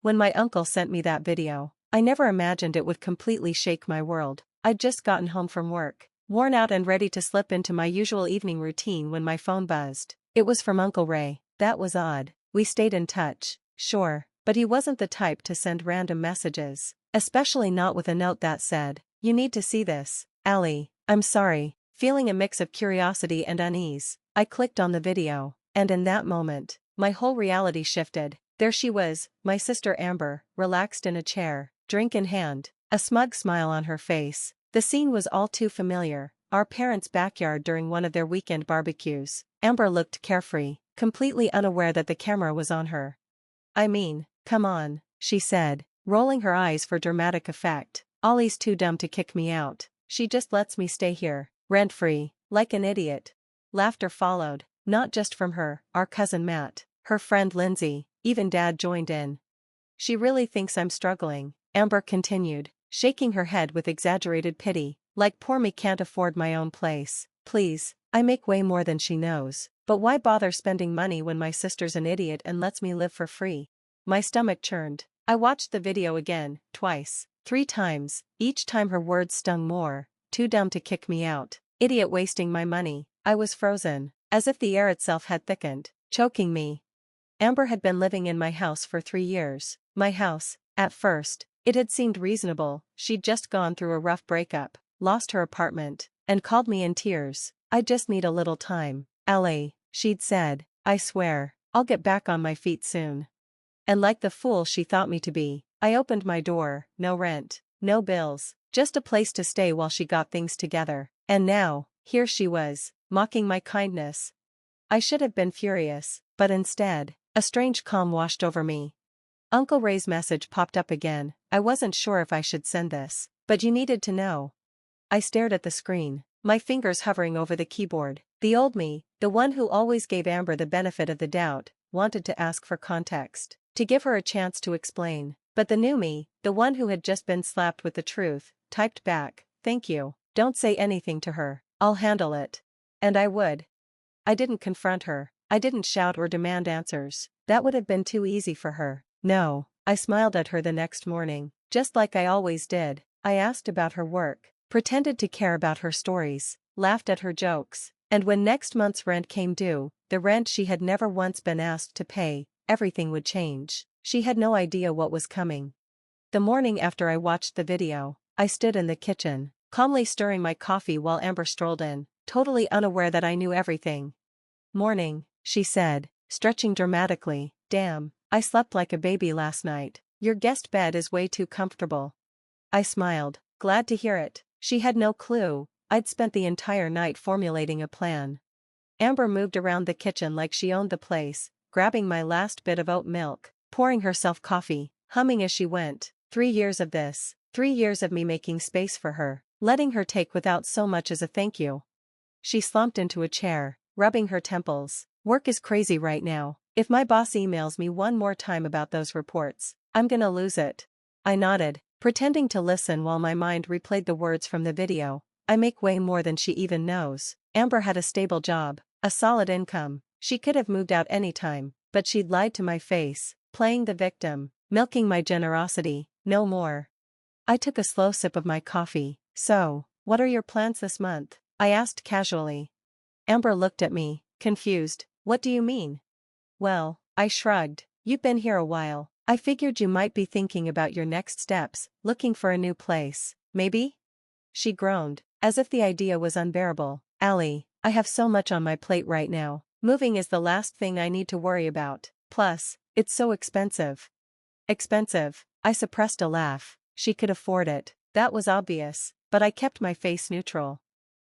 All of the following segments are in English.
When my uncle sent me that video, I never imagined it would completely shake my world. I'd just gotten home from work, worn out and ready to slip into my usual evening routine when my phone buzzed. It was from Uncle Ray. That was odd. We stayed in touch, sure, but he wasn't the type to send random messages, especially not with a note that said, "You need to see this, Allie, I'm sorry." Feeling a mix of curiosity and unease, I clicked on the video, and in that moment, my whole reality shifted. There she was, my sister Amber, relaxed in a chair, drink in hand, a smug smile on her face. The scene was all too familiar, our parents' backyard during one of their weekend barbecues. Amber looked carefree, completely unaware that the camera was on her. "I mean, come on," she said, rolling her eyes for dramatic effect. "Ollie's too dumb to kick me out. She just lets me stay here, rent-free, like an idiot." Laughter followed, not just from her, our cousin Matt, her friend Lindsay, even Dad joined in. "She really thinks I'm struggling," Amber continued, shaking her head with exaggerated pity, "like poor me can't afford my own place. Please, I make way more than she knows, but why bother spending money when my sister's an idiot and lets me live for free?" My stomach churned. I watched the video again, twice, 3 times, each time her words stung more. Too dumb to kick me out. Idiot wasting my money. I was frozen, as if the air itself had thickened, choking me. Amber had been living in my house for 3 years. My house, at first, it had seemed reasonable. She'd just gone through a rough breakup, lost her apartment, and called me in tears. "I just need a little time, Allie," she'd said. "I swear, I'll get back on my feet soon." And like the fool she thought me to be, I opened my door. No rent, no bills, just a place to stay while she got things together. And now, here she was, mocking my kindness. I should have been furious, but instead, a strange calm washed over me. Uncle Ray's message popped up again. I wasn't sure if I should send this, but you needed to know. I stared at the screen, my fingers hovering over the keyboard. The old me, the one who always gave Amber the benefit of the doubt, wanted to ask for context, to give her a chance to explain. But the new me, the one who had just been slapped with the truth, typed back, "Thank you, don't say anything to her, I'll handle it." And I would. I didn't confront her, I didn't shout or demand answers. That would have been too easy for her. No, I smiled at her the next morning, just like I always did. I asked about her work, pretended to care about her stories, laughed at her jokes, and when next month's rent came due, the rent she had never once been asked to pay, everything would change. She had no idea what was coming. The morning after I watched the video, I stood in the kitchen, calmly stirring my coffee while Amber strolled in, totally unaware that I knew everything. "Morning," she said, stretching dramatically. "Damn, I slept like a baby last night. Your guest bed is way too comfortable." I smiled, glad to hear it. She had no clue, I'd spent the entire night formulating a plan. Amber moved around the kitchen like she owned the place, grabbing my last bit of oat milk, pouring herself coffee, humming as she went. 3 years of this, 3 years of me making space for her, letting her take without so much as a thank you. She slumped into a chair, rubbing her temples. "Work is crazy right now. If my boss emails me one more time about those reports, I'm gonna lose it." I nodded, pretending to listen while my mind replayed the words from the video. I make way more than she even knows. Amber had a stable job, a solid income. She could have moved out anytime, but she'd lied to my face, playing the victim, milking my generosity, no more. I took a slow sip of my coffee. "So, what are your plans this month?" I asked casually. Amber looked at me, confused. "What do you mean?" "Well," I shrugged, "you've been here a while. I figured you might be thinking about your next steps, looking for a new place, maybe?" She groaned, as if the idea was unbearable. "Allie, I have so much on my plate right now. Moving is the last thing I need to worry about. Plus, it's so expensive." Expensive? I suppressed a laugh. She could afford it, that was obvious, but I kept my face neutral.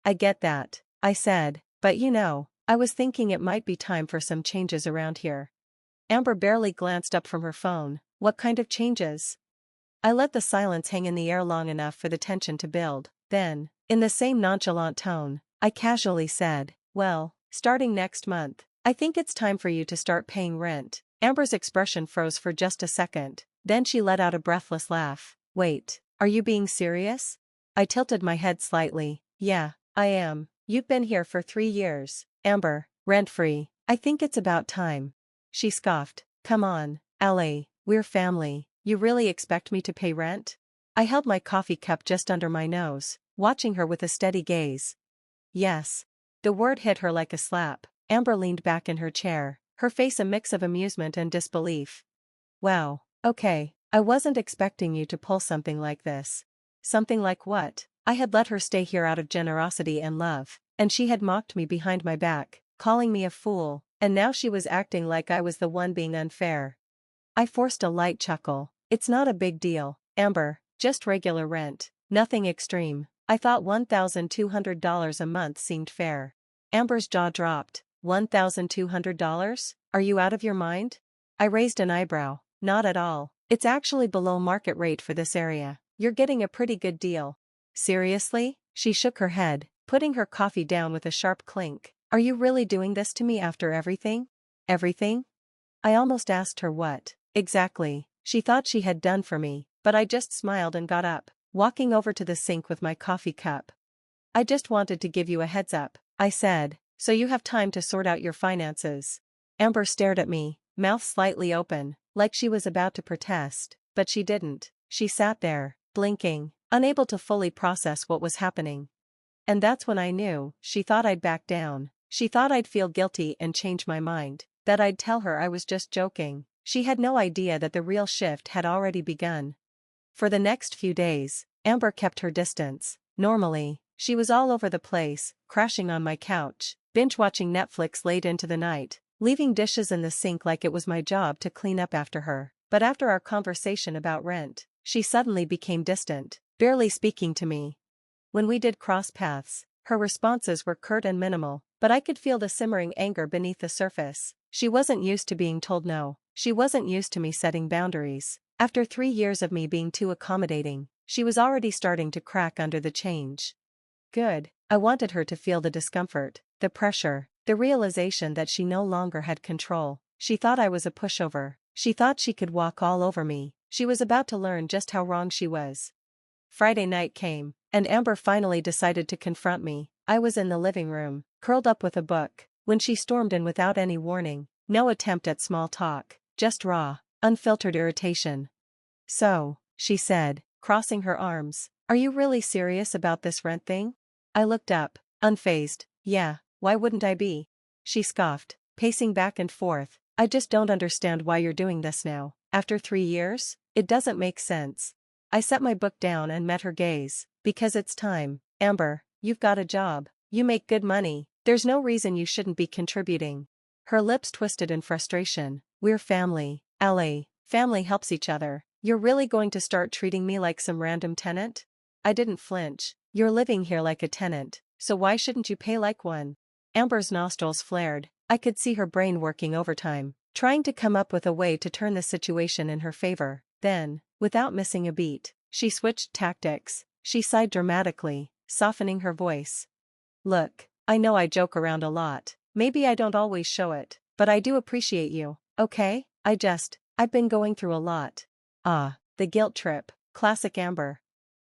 "I get that," I said, "but you know, I was thinking it might be time for some changes around here." Amber barely glanced up from her phone. "What kind of changes?" I let the silence hang in the air long enough for the tension to build. Then, in the same nonchalant tone, I casually said, "Well, starting next month, I think it's time for you to start paying rent." Amber's expression froze for just a second, then she let out a breathless laugh. "Wait, are you being serious?" I tilted my head slightly. "Yeah, I am. You've been here for 3 years, Amber, rent-free. I think it's about time." She scoffed. "Come on, Allie, We're family. You really expect me to pay rent? I held my coffee cup just under my nose, watching her with a steady gaze. Yes. The word hit her like a slap. Amber leaned back in her chair, her face a mix of amusement and disbelief. Wow, okay, I wasn't expecting you to pull something like this. Something like what? I had let her stay here out of generosity and love, and she had mocked me behind my back, calling me a fool, and now she was acting like I was the one being unfair. I forced a light chuckle. It's not a big deal, Amber, just regular rent, nothing extreme. I thought $1,200 a month seemed fair. Amber's jaw dropped. $1,200? Are you out of your mind? I raised an eyebrow. Not at all. It's actually below market rate for this area. You're getting a pretty good deal. Seriously? She shook her head, putting her coffee down with a sharp clink. Are you really doing this to me after everything? Everything? I almost asked her what, exactly, she thought she had done for me, but I just smiled and got up, walking over to the sink with my coffee cup. I just wanted to give you a heads up, I said, so you have time to sort out your finances. Amber stared at me, mouth slightly open, like she was about to protest, but she didn't. She sat there, blinking, unable to fully process what was happening. And that's when I knew. She thought I'd back down. She thought I'd feel guilty and change my mind, that I'd tell her I was just joking. She had no idea that the real shift had already begun. For the next few days, Amber kept her distance. Normally, she was all over the place, crashing on my couch, binge-watching Netflix late into the night, leaving dishes in the sink like it was my job to clean up after her. But after our conversation about rent, she suddenly became distant, barely speaking to me. When we did cross paths, her responses were curt and minimal, but I could feel the simmering anger beneath the surface. She wasn't used to being told no. She wasn't used to me setting boundaries. After 3 years of me being too accommodating, she was already starting to crack under the change. Good. I wanted her to feel the discomfort, the pressure, the realization that she no longer had control. She thought I was a pushover. She thought she could walk all over me. She was about to learn just how wrong she was. Friday night came, and Amber finally decided to confront me. I was in the living room, curled up with a book, when she stormed in without any warning. No attempt at small talk, just raw, unfiltered irritation. So, she said, crossing her arms, are you really serious about this rent thing? I looked up, unfazed. Yeah, why wouldn't I be? She scoffed, pacing back and forth. I just don't understand why you're doing this now. After 3 years? It doesn't make sense. I set my book down and met her gaze. Because it's time. Amber, you've got a job. You make good money. There's no reason you shouldn't be contributing. Her lips twisted in frustration. We're family. Ellie. Family helps each other. You're really going to start treating me like some random tenant? I didn't flinch. You're living here like a tenant, so why shouldn't you pay like one? Amber's nostrils flared. I could see her brain working overtime, trying to come up with a way to turn the situation in her favor. Then, without missing a beat, she switched tactics. She sighed dramatically, softening her voice. Look, I know I joke around a lot. Maybe I don't always show it, but I do appreciate you, okay? I've been going through a lot. Ah, the guilt trip, classic Amber.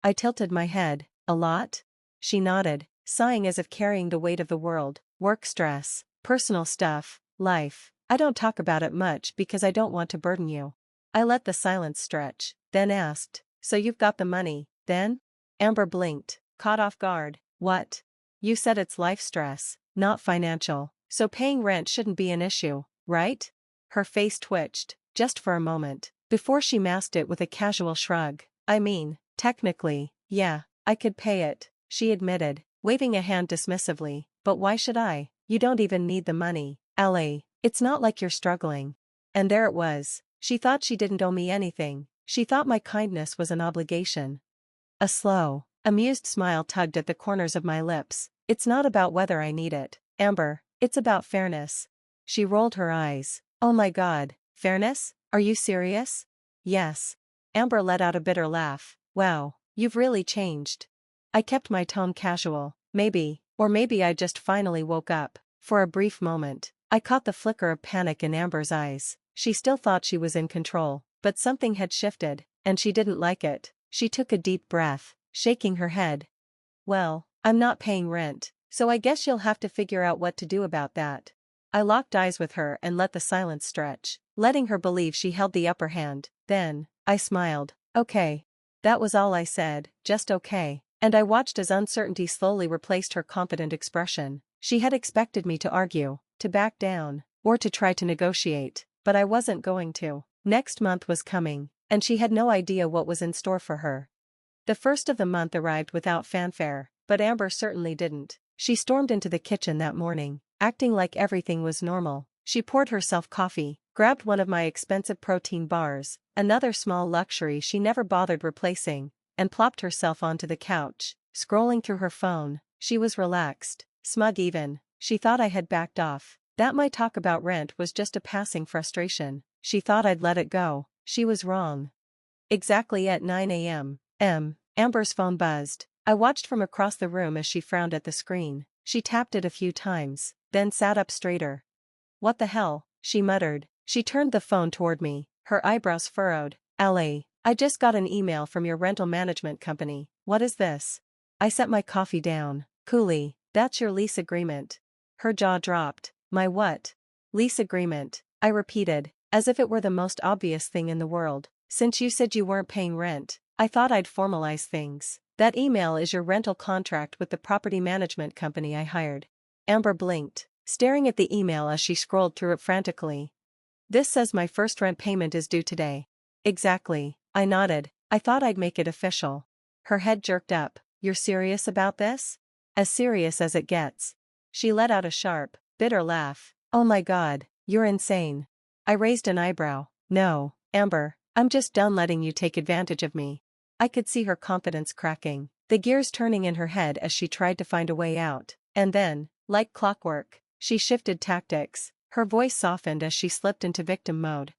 I tilted my head. A lot? She nodded, sighing as if carrying the weight of the world. Work stress, personal stuff, life. I don't talk about it much because I don't want to burden you. I let the silence stretch, then asked, so you've got the money, then? Amber blinked, caught off guard. What? You said it's life stress, not financial, so paying rent shouldn't be an issue, right? Her face twitched, just for a moment, before she masked it with a casual shrug. I mean, technically, yeah, I could pay it, she admitted, waving a hand dismissively. But why should I? You don't even need the money, Ellie. It's not like you're struggling. And there it was. She thought she didn't owe me anything. She thought my kindness was an obligation. A slow, amused smile tugged at the corners of my lips. It's not about whether I need it, Amber, it's about fairness. She rolled her eyes. Oh my God, fairness? Are you serious? Yes. Amber let out a bitter laugh. Wow, you've really changed. I kept my tone casual. Maybe, or maybe I just finally woke up. For a brief moment, I caught the flicker of panic in Amber's eyes. She still thought she was in control, but something had shifted, and she didn't like it. She took a deep breath, shaking her head. Well, I'm not paying rent, so I guess you'll have to figure out what to do about that. I locked eyes with her and let the silence stretch, letting her believe she held the upper hand. Then, I smiled. Okay. That was all I said, just okay. And I watched as uncertainty slowly replaced her confident expression. She had expected me to argue, to back down, or to try to negotiate, but I wasn't going to. Next month was coming, and she had no idea what was in store for her. The first of the month arrived without fanfare, but Amber certainly didn't. She stormed into the kitchen that morning, acting like everything was normal. She poured herself coffee, grabbed one of my expensive protein bars, another small luxury she never bothered replacing, and plopped herself onto the couch, scrolling through her phone. She was relaxed, smug even. She thought I had backed off, that my talk about rent was just a passing frustration. She thought I'd let it go. She was wrong. Exactly at 9 a.m. Amber's phone buzzed. I watched from across the room as she frowned at the screen. She tapped it a few times, then sat up straighter. "What the hell?" she muttered. She turned the phone toward me, her eyebrows furrowed. "Ellie, I just got an email from your rental management company. What is this?" I set my coffee down. "Coolly, that's your lease agreement." Her jaw dropped. "My what?" "Lease agreement," I repeated, as if it were the most obvious thing in the world. "Since you said you weren't paying rent, I thought I'd formalize things. That email is your rental contract with the property management company I hired." Amber blinked, staring at the email as she scrolled through it frantically. "This says my first rent payment is due today." "Exactly," I nodded. "I thought I'd make it official." Her head jerked up. "You're serious about this?" "As serious as it gets." She let out a sharp, bitter laugh. "Oh my God, you're insane." I raised an eyebrow. "No, Amber, I'm just done letting you take advantage of me." I could see her confidence cracking, the gears turning in her head as she tried to find a way out. And then, like clockwork, she shifted tactics. Her voice softened as she slipped into victim mode.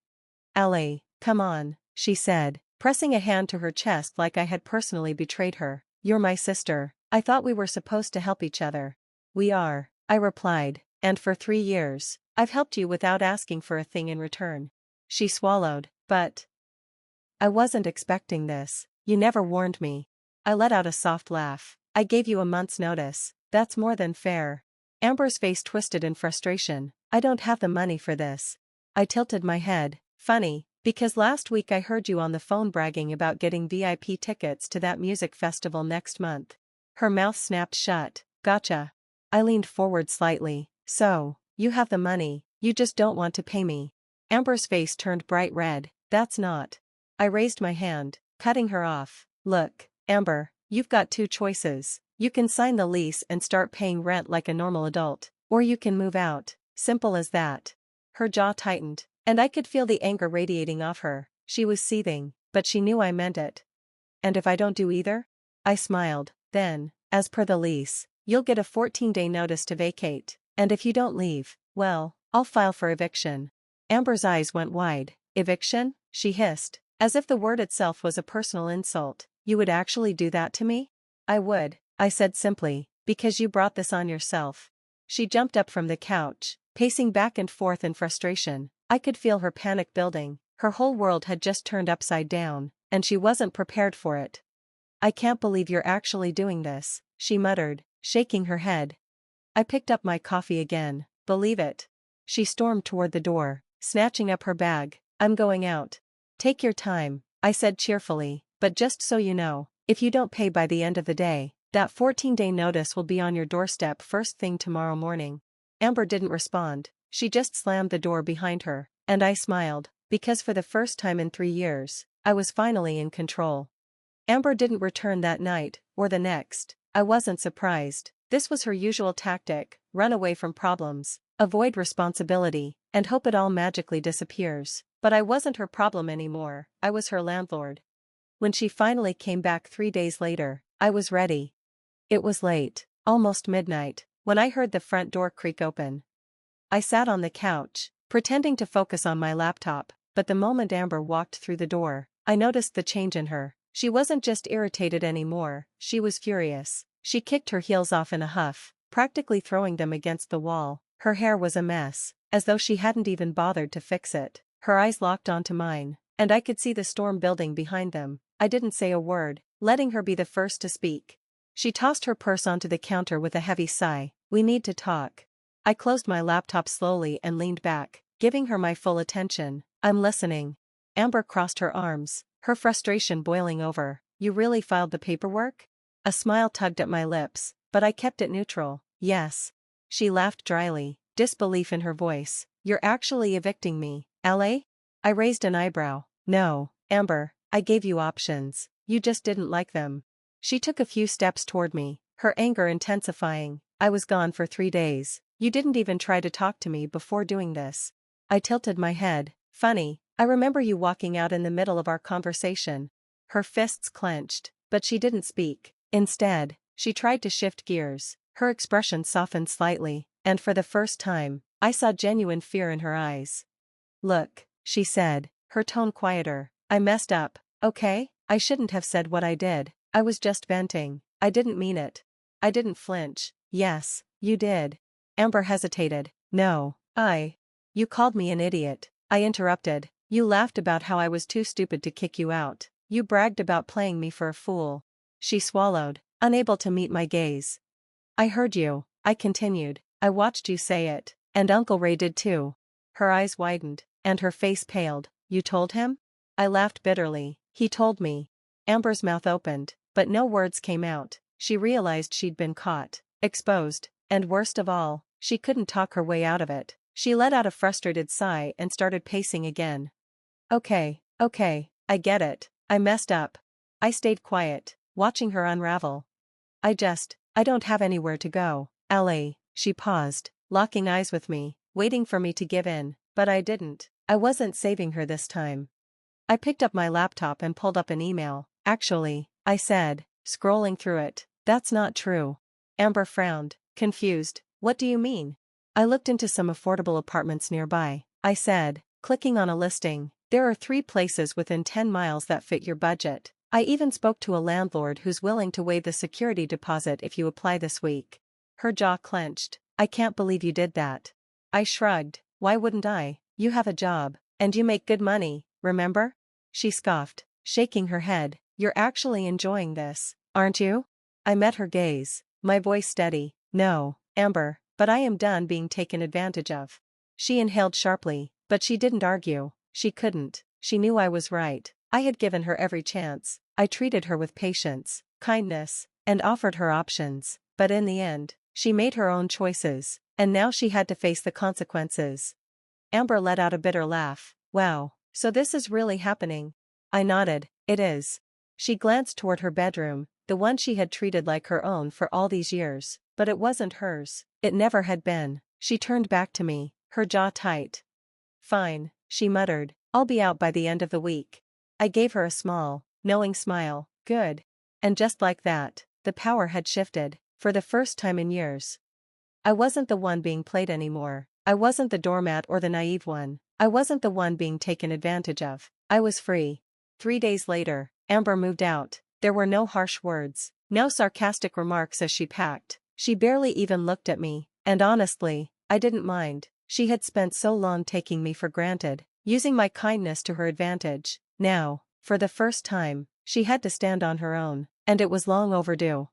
"Ellie, come on," she said, pressing a hand to her chest like I had personally betrayed her. "You're my sister. I thought we were supposed to help each other." "We are," I replied, "and for 3 years, I've helped you without asking for a thing in return." She swallowed. "But I wasn't expecting this. You never warned me." I let out a soft laugh. "I gave you a month's notice. That's more than fair." Amber's face twisted in frustration. "I don't have the money for this." I tilted my head. "Funny, because last week I heard you on the phone bragging about getting VIP tickets to that music festival next month." Her mouth snapped shut. "Gotcha." I leaned forward slightly. "So, you have the money, you just don't want to pay me." Amber's face turned bright red. "That's not." I raised my hand, cutting her off. "Look, Amber, you've got 2 choices. You can sign the lease and start paying rent like a normal adult, or you can move out. Simple as that." Her jaw tightened, and I could feel the anger radiating off her. She was seething, but she knew I meant it. "And if I don't do either?" I smiled. "Then, as per the lease, you'll get a 14-day notice to vacate, and if you don't leave, well, I'll file for eviction." Amber's eyes went wide. "Eviction?" she hissed, as if the word itself was a personal insult. "You would actually do that to me?" "I would," I said simply, "because you brought this on yourself." She jumped up from the couch, pacing back and forth in frustration. I could feel her panic building. Her whole world had just turned upside down, and she wasn't prepared for it. "I can't believe you're actually doing this," she muttered, shaking her head. I picked up my coffee again. "Believe it." She stormed toward the door, snatching up her bag. "I'm going out." "Take your time," I said cheerfully, "but just so you know, if you don't pay by the end of the day, that 14-day notice will be on your doorstep first thing tomorrow morning." Amber didn't respond. She just slammed the door behind her, and I smiled, because for the first time in 3 years, I was finally in control. Amber didn't return that night, or the next. I wasn't surprised. This was her usual tactic: run away from problems, avoid responsibility, and hope it all magically disappears. But I wasn't her problem anymore, I was her landlord. When she finally came back 3 days later, I was ready. It was late, almost midnight, when I heard the front door creak open. I sat on the couch, pretending to focus on my laptop, but the moment Amber walked through the door, I noticed the change in her. She wasn't just irritated anymore, she was furious. She kicked her heels off in a huff, practically throwing them against the wall. Her hair was a mess, as though she hadn't even bothered to fix it. Her eyes locked onto mine, and I could see the storm building behind them. I didn't say a word, letting her be the first to speak. She tossed her purse onto the counter with a heavy sigh. "We need to talk." I closed my laptop slowly and leaned back, giving her my full attention. I'm listening. Amber crossed her arms, her frustration boiling over. You really filed the paperwork? A smile tugged at my lips, but I kept it neutral. Yes. She laughed dryly, disbelief in her voice. You're actually evicting me, LA? I raised an eyebrow. No, Amber, I gave you options. You just didn't like them. She took a few steps toward me, her anger intensifying. I was gone for 3 days. You didn't even try to talk to me before doing this. I tilted my head. Funny, I remember you walking out in the middle of our conversation. Her fists clenched, but she didn't speak. Instead, she tried to shift gears. Her expression softened slightly, and for the first time, I saw genuine fear in her eyes. Look, she said, her tone quieter. I messed up, okay? I shouldn't have said what I did. I was just venting. I didn't mean it. I didn't flinch. Yes, you did. Amber hesitated. No, You called me an idiot. I interrupted. You laughed about how I was too stupid to kick you out. You bragged about playing me for a fool. She swallowed, unable to meet my gaze. I heard you, I continued. I watched you say it. And Uncle Ray did too. Her eyes widened, and her face paled. You told him? I laughed bitterly. He told me. Amber's mouth opened, but no words came out. She realized she'd been caught, exposed, and worst of all, she couldn't talk her way out of it. She let out a frustrated sigh and started pacing again. Okay, I get it. I messed up. I stayed quiet, watching her unravel. I don't have anywhere to go, Ellie. She paused, locking eyes with me, waiting for me to give in, but I didn't. I wasn't saving her this time. I picked up my laptop and pulled up an email. Actually, I said, scrolling through it, that's not true. Amber frowned, confused. What do you mean? I looked into some affordable apartments nearby, I said, clicking on a listing. There are 3 places within 10 miles that fit your budget. I even spoke to a landlord who's willing to waive the security deposit if you apply this week. Her jaw clenched. I can't believe you did that. I shrugged. Why wouldn't I? You have a job, and you make good money, remember? She scoffed, shaking her head. You're actually enjoying this, aren't you? I met her gaze, my voice steady. No, Amber, but I am done being taken advantage of. She inhaled sharply, but she didn't argue. She couldn't. She knew I was right. I had given her every chance. I treated her with patience, kindness, and offered her options, but in the end, she made her own choices, and now she had to face the consequences. Amber let out a bitter laugh. Wow, so this is really happening. I nodded. It is. She glanced toward her bedroom, the one she had treated like her own for all these years, but it wasn't hers. It never had been. She turned back to me, her jaw tight. Fine, she muttered. I'll be out by the end of the week. I gave her a small, knowing smile. Good. And just like that, the power had shifted, for the first time in years. I wasn't the one being played anymore. I wasn't the doormat or the naive one. I wasn't the one being taken advantage of. I was free. 3 days later, Amber moved out. There were no harsh words, no sarcastic remarks as she packed. She barely even looked at me, and honestly, I didn't mind. She had spent so long taking me for granted, using my kindness to her advantage. Now, for the first time, she had to stand on her own, and it was long overdue.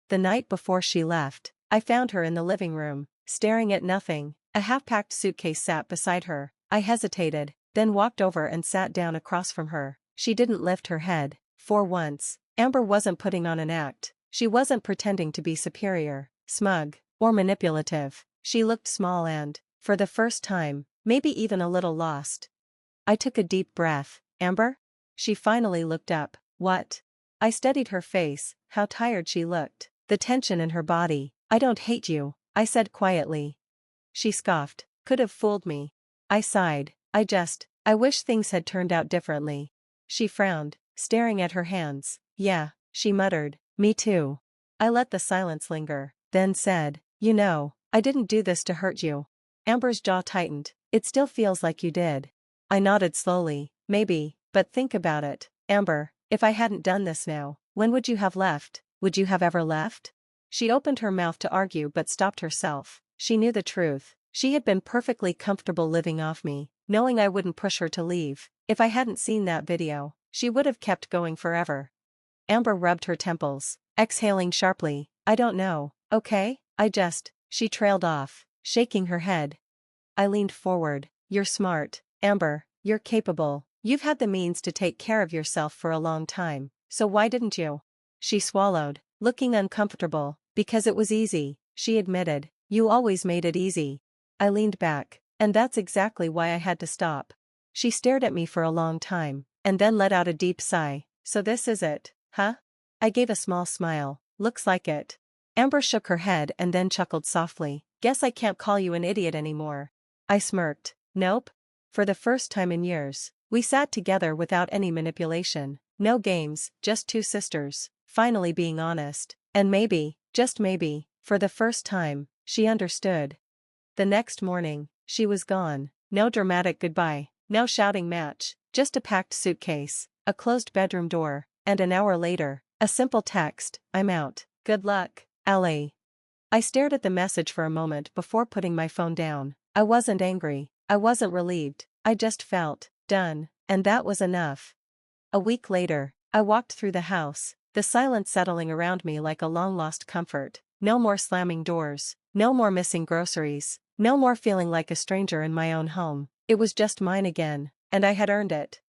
The night before she left, I found her in the living room, staring at nothing. A half-packed suitcase sat beside her. I hesitated, then walked over and sat down across from her. She didn't lift her head. For once, Amber wasn't putting on an act. She wasn't pretending to be superior, smug, or manipulative. She looked small and, for the first time, maybe even a little lost. I took a deep breath. Amber? She finally looked up. What? I studied her face, how tired she looked, the tension in her body. I don't hate you, I said quietly. She scoffed. Could have fooled me. I sighed. I wish things had turned out differently. She frowned, staring at her hands. Yeah, she muttered. Me too. I let the silence linger, then said, you know, I didn't do this to hurt you. Amber's jaw tightened. It still feels like you did. I nodded slowly. Maybe, but think about it, Amber, if I hadn't done this now, when would you have left? Would you have ever left? She opened her mouth to argue but stopped herself. She knew the truth. She had been perfectly comfortable living off me, knowing I wouldn't push her to leave. If I hadn't seen that video, she would have kept going forever. Amber rubbed her temples, exhaling sharply. I don't know, okay? She trailed off. shaking her head. I leaned forward. You're smart, Amber, you're capable. You've had the means to take care of yourself for a long time, so why didn't you? She swallowed, looking uncomfortable. Because it was easy, she admitted. You always made it easy. I leaned back, and that's exactly why I had to stop. She stared at me for a long time, and then let out a deep sigh. So this is it, huh? I gave a small smile. Looks like it. Amber shook her head and then chuckled softly. Guess I can't call you an idiot anymore. I smirked. Nope. For the first time in years, we sat together without any manipulation. No games, just two sisters, finally being honest. And maybe, just maybe, for the first time, she understood. The next morning, she was gone. No dramatic goodbye, no shouting match, just a packed suitcase, a closed bedroom door, and an hour later, a simple text, I'm out. Good luck, Ellie. I stared at the message for a moment before putting my phone down. I wasn't angry, I wasn't relieved, I just felt done, and that was enough. A week later, I walked through the house, the silence settling around me like a long-lost comfort. No more slamming doors, no more missing groceries, no more feeling like a stranger in my own home. It was just mine again, and I had earned it.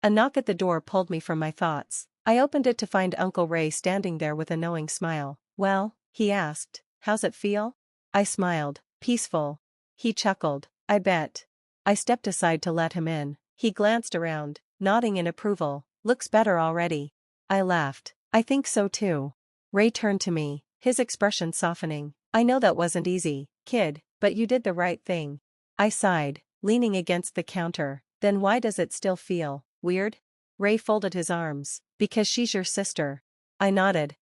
A knock at the door pulled me from my thoughts. I opened it to find Uncle Ray standing there with a knowing smile. Well, he asked, how's it feel? I smiled. Peaceful. He chuckled. I bet. I stepped aside to let him in. He glanced around, nodding in approval. Looks better already. I laughed. I think so too. Ray turned to me, his expression softening. I know that wasn't easy, kid, but you did the right thing. I sighed, leaning against the counter. Then why does it still feel weird? Ray folded his arms. Because she's your sister. I nodded.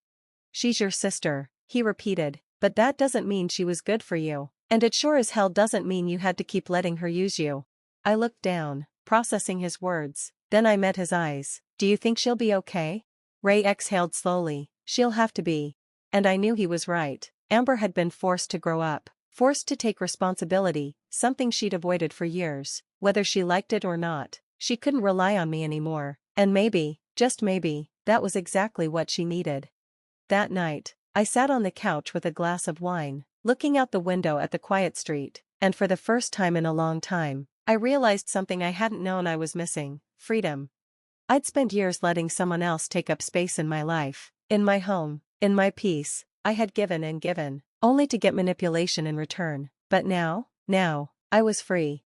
She's your sister, he repeated, but that doesn't mean she was good for you, and it sure as hell doesn't mean you had to keep letting her use you. I looked down, processing his words, then I met his eyes. Do you think she'll be okay? Ray exhaled slowly. She'll have to be. And I knew he was right. Amber had been forced to grow up, forced to take responsibility, something she'd avoided for years. Whether she liked it or not, she couldn't rely on me anymore, and maybe, just maybe, that was exactly what she needed. That night, I sat on the couch with a glass of wine, looking out the window at the quiet street, and for the first time in a long time, I realized something I hadn't known I was missing: freedom. I'd spent years letting someone else take up space in my life, in my home, in my peace. I had given and given, only to get manipulation in return. But now, I was free.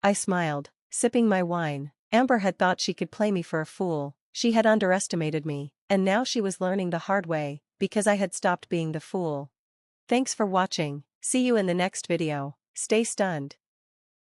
I smiled, sipping my wine. Amber had thought she could play me for a fool. She had underestimated me, and now she was learning the hard way, because I had stopped being the fool. Thanks for watching. See you in the next video. Stay stunned.